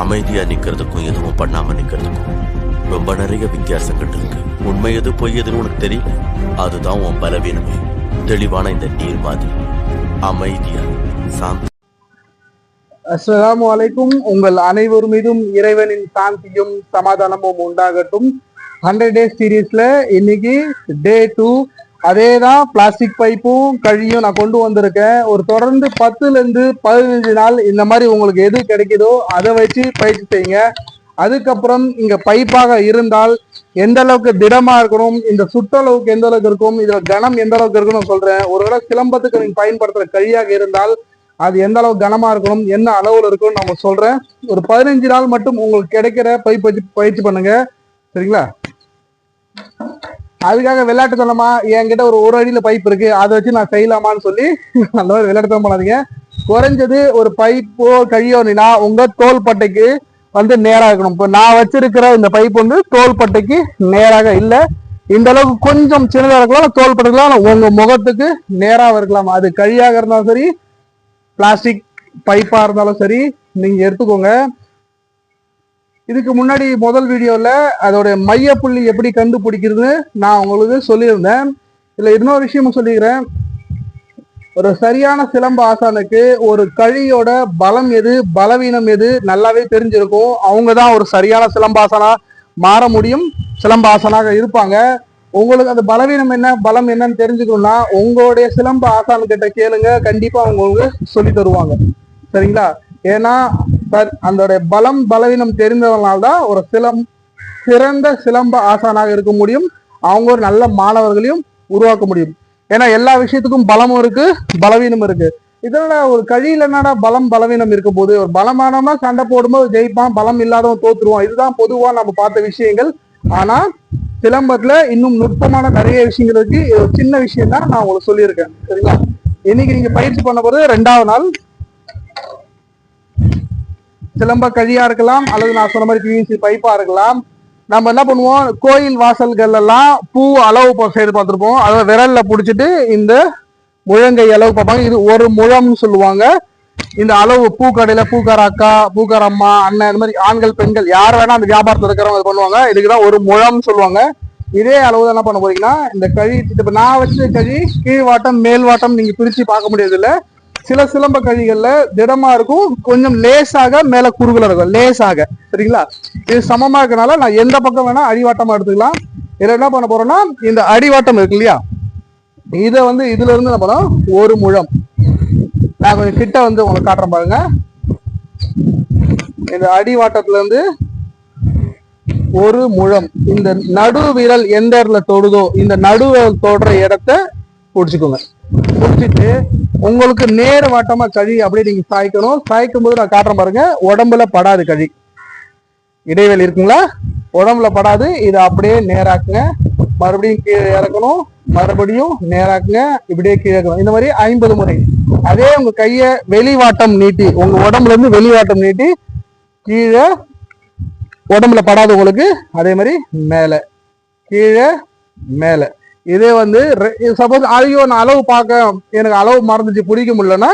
அமைதியா நிக்கிறதுக்கும் எதுவும் பண்ணாம நிக்கிறதுக்கும் ரொம்ப நிறைய வித்தியாசங்கள் இருக்கு. உண்மை எது பொய் எதுன்னு உனக்கு தெரியல, அதுதான் உன் பலவீனமே. தெளிவான இந்த நீர் மாதிரி அமைதியா சாந்தி. அஸ்ஸலாமு அலைக்கும். உங்கள் அனைவர் மீதும் இறைவனின் சாந்தியும் சமாதானமும் உண்டாகட்டும். 100 days சீரீஸ்ல இன்னைக்கு டே 2. அதேதான் பிளாஸ்டிக் பைப்பும் கழியும் நான் கொண்டு வந்திருக்கேன். ஒரு தொடர்ந்து 10ல இருந்து 15 நாள் இந்த மாதிரி உங்களுக்கு எது கிடைக்குதோ அதை வச்சு பயிற்சி செய்யுங்க. அதுக்கப்புறம் இங்க பைப்பாக இருந்தால் எந்த அளவுக்கு திடமா இருக்கணும், இந்த சுற்றளவுக்கு எந்த அளவுக்கு இருக்கும், இதுல கனம் எந்த அளவுக்கு இருக்குன்னு சொல்றேன். ஒருவேளை சிலம்பத்துக்கு நீங்க பயன்படுத்துற கழியாக இருந்தால் அது எந்த அளவுக்கு கனமா இருக்கணும், என்ன அளவுல இருக்கும்னு நம்ம சொல்றேன். ஒரு 15 நாள் மட்டும் உங்களுக்கு கிடைக்கிற பைப் வச்சு பயிற்சி பண்ணுங்க, சரிங்களா? அதுக்காக விளையாட்டுத்தனமா என்கிட்ட ஒரு அடியில பைப் இருக்கு அதை வச்சு நான் செய்யலாமான்னு சொல்லி அந்த மாதிரி விளையாட்டுத்தனம் பண்ணாதீங்க. குறைஞ்சது ஒரு பைப்போ கழியோனா உங்க தோள்பட்டைக்கு வந்து நேராக இருக்கணும். இப்போ நான் வச்சிருக்கிற இந்த பைப் வந்து தோள்பட்டைக்கு நேராக இல்லை, இந்த அளவுக்கு கொஞ்சம் சின்னதாக இருக்கலாம். தோள்பட்டைக்கலாம் உங்க முகத்துக்கு நேராக இருக்கலாம். அது கழியாக இருந்தாலும் சரி, பிளாஸ்டிக் பைப்பா இருந்தாலும் சரி, நீங்க எடுத்துக்கோங்க. இதுக்கு முன்னாடி முதல் வீடியோல அதோட மையப்புள்ளி எப்படி கண்டுபிடிக்கிறது நான் உங்களுக்கு சொல்லியிருந்தேன். இதுல இன்னொரு விஷயமும் சொல்லிக்கிறேன். ஒரு சரியான சிலம்ப ஆசானுக்கு ஒரு கழியோட பலம் எது பலவீனம் எது நல்லாவே தெரிஞ்சிருக்கும். அவங்கதான் ஒரு சரியான சிலம்பாசனா மாற முடியும், சிலம்பாசனாக இருப்பாங்க. உங்களுக்கு அந்த பலவீனம் என்ன பலம் என்னன்னு தெரிஞ்சுக்கணும்னா உங்களுடைய சிலம்ப ஆசான் கிட்ட கேளுங்க, கண்டிப்பா அவங்க உங்களுக்கு சொல்லி தருவாங்க, சரிங்களா? ஏன்னா அதோட பலம் பலவீனம் தெரிந்தவங்களால்தான் ஒரு சிறந்த சிலம்ப ஆசானாக இருக்க முடியும். அவங்க ஒரு நல்ல மாணவர்களையும் உருவாக்க முடியும். ஏன்னா எல்லா விஷயத்துக்கும் பலமும் இருக்கு, பலவீனமும் இருக்கு. இதனால ஒரு கழியில என்னடா பலம் பலவீனம் இருக்க போது, ஒரு பலமானவனா சண்டை போடும்போது ஜெயிப்பான், பலம் இல்லாதவன் தோத்துருவான். இதுதான் பொதுவா நம்ம பார்த்த விஷயங்கள். ஆனா சிலம்பத்துல இன்னும் நுட்பமான நிறைய விஷயங்கள் இருக்கு. ஒரு சின்ன விஷயம் தான் நான் உங்களுக்கு சொல்லியிருக்கேன், சரிங்களா? இன்னைக்கு நீங்க பயிற்சி பண்ண போறது 2வது நாள். சிலம்ப கழியா இருக்கலாம், அல்லது நான் சொன்ன மாதிரி பிவிசி பைப்பா இருக்கலாம். நம்ம என்ன பண்ணுவோம், கோயில் வாசல்கள் எல்லாம் பூ அளவு செய்து பார்த்துருப்போம். அதை விரல்ல புடிச்சிட்டு இந்த முழங்கை அளவு பார்ப்பாங்க. இது 1 முழம்னு சொல்லுவாங்க. இந்த அளவு பூக்கடையில பூக்கார அக்கா, பூக்கார அம்மா, அண்ணன், இந்த மாதிரி ஆண்கள் பெண்கள் யார் வேணா அந்த வியாபாரத்தில் இருக்கிறவங்க இது பண்ணுவாங்க. இதுக்குதான் 1 முழம்னு சொல்லுவாங்க. இதே அளவு என்ன பண்ண போறீங்கன்னா, இந்த கழி இப்ப நான் வச்ச கழி கீழ்வாட்டம் மேல்வாட்டம் நீங்க பிரிச்சு பார்க்க முடியாது. இல்ல சில சிலம்ப கழிகள்ல திடமா இருக்கும், கொஞ்சம் லேசாக மேல குறுகல இருக்கும், லேசாக, சரிங்களா? இது சமமா இருக்கனால நான் எந்த பக்கம் வேணா அடிவாட்டமா எடுத்துக்கலாம். இதுல என்ன பண்ண போறோம்னா, இந்த அடிவாட்டம் இருக்கு இல்லையா, இதை வந்து இதுல இருந்து என்ன பண்ணோம், 1 முழம். நான் கொஞ்சம் கிட்ட வந்து உங்களுக்கு காட்டுறேன் பாருங்க. இந்த அடிவாட்டத்துல இருந்து 1 முழம். இந்த நடு விரல் எந்த இடத்துல தொடுதோ இந்த நடுவிரல் தொடுற இடத்த பிடிச்சிக்கோங்க. பிடிச்சிட்டு உங்களுக்கு நேர் வாட்டமா கழி அப்படியே நீங்க சாய்க்கணும். சாய்க்கும் போது நான் காட்டுறேன் பாருங்க, உடம்புல படாது கழி, இடைவெளி இருக்குங்களா, உடம்புல படாது. இதை அப்படியே நேராக்குங்க, மறுபடியும் கீழே இறக்கணும், மறுபடியும் நேராக்குங்க, இப்படியே கீழே இருக்கணும். இந்த மாதிரி 50 முறை. அதே உங்க கையை வெளிவாட்டம் நீட்டி, உங்க உடம்புல இருந்து வெளிவாட்டம் நீட்டி கீழே, உடம்புல படாது உங்களுக்கு. அதே மாதிரி மேல கீழே மேல. இதே வந்து சப்போஸ் ஐயோ நான் அளவு பார்க்க எனக்கு அளவு மறந்துச்சு பிடிக்க முடியலன்னா,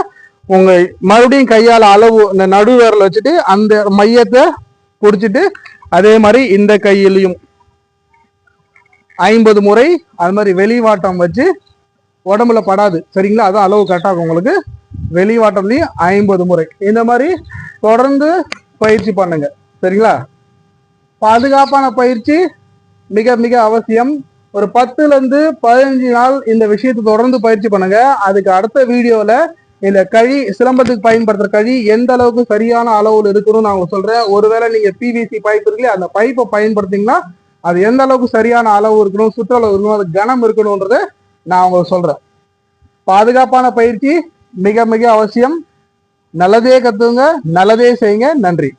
உங்க மறுபடியும் கையால அளவு இந்த நடு விரல் வச்சுட்டு அந்த மையத்தை பிடிச்சிட்டு அதே மாதிரி இந்த கையிலையும் 50 முறை அது மாதிரி வெளிவாட்டம் வச்சு உடம்புல படாது, சரிங்களா? அதான் அளவு கரெக்டாகும் உங்களுக்கு. வெளிவாட்டம்லையும் 50 முறை. இந்த மாதிரி தொடர்ந்து பயிற்சி பண்ணுங்க, சரிங்களா? பாதுகாப்பான பயிற்சி மிக மிக அவசியம். ஒரு 10ல இருந்து 15 நாள் இந்த விஷயத்தை தொடர்ந்து பயிற்சி பண்ணுங்க. அதுக்கு அடுத்த வீடியோல இந்த கழி சிலம்பத்துக்கு பயன்படுத்துற கழி எந்த அளவுக்கு சரியான அளவுல இருக்கணும்னு நான் உங்களுக்கு சொல்றேன். ஒருவேளை நீங்க பிவிசி பைப் இருக்குல்ல, அந்த பைப்பை பயன்படுத்திங்கன்னா அது எந்த அளவுக்கு சரியான அளவு இருக்கணும், சுற்றளவு இருக்கணும், அது கனம் இருக்கணும்ன்றத நான் உங்களுக்கு சொல்றேன். பாதுகாப்பான பயிற்சி மிக மிக அவசியம். நல்லதே கத்துங்க, நல்லதே செய்யுங்க. நன்றி.